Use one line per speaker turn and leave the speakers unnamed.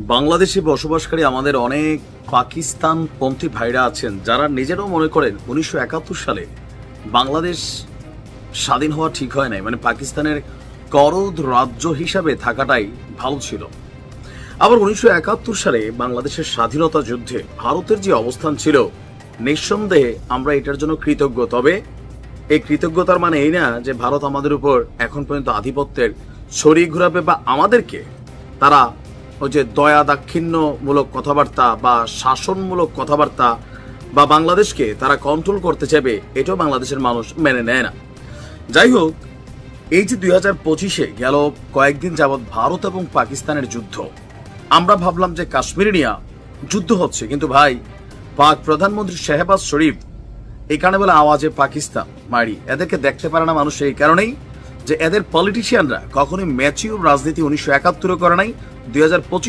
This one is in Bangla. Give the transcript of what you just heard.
বাংলাদেশে বসবাসকারী আমাদের অনেক পাকিস্তানপন্থী ভাইরা আছেন যারা নিজেরাও মনে করেন ১৯৭১ সালে বাংলাদেশ স্বাধীন হওয়া ঠিক হয় নাই, মানে পাকিস্তানের করদ রাজ্য হিসাবে থাকাটাই ভালো ছিল। আবার ১৯৭১ সালে বাংলাদেশের স্বাধীনতা যুদ্ধে ভারতের যে অবস্থান ছিল, নিঃসন্দেহে আমরা এটার জন্য কৃতজ্ঞ। তবে এই কৃতজ্ঞতার মানে এই না যে ভারত আমাদের উপর এখন পর্যন্ত আধিপত্যের ছড়ি ঘুরাবে বা আমাদেরকে তারা ওই যে দয়া দাক্ষিণ্যমূলক কথাবার্তা বা শাসনমূলক কথাবার্তা বা বাংলাদেশকে তারা কন্ট্রোল করতে চাইবে, এটাও বাংলাদেশের মানুষ মেনে নেয় না। যাই হোক, এই যে ২০২৫-এ গেল কয়েকদিন যাবৎ ভারত এবং পাকিস্তানের যুদ্ধ, আমরা ভাবলাম যে কাশ্মীর নিয়ে যুদ্ধ হচ্ছে, কিন্তু ভাই পাক প্রধানমন্ত্রী শাহবাজ শরীফ এখানে বলে আওয়াজে পাকিস্তান মারি, এদেরকে দেখতে পারে না মানুষ এই কারণেই যে এদের পলিটিশিয়ানরা কখনোই ম্যাচিউর রাজনীতি ১৯৭১ করে নাই, ২০২৫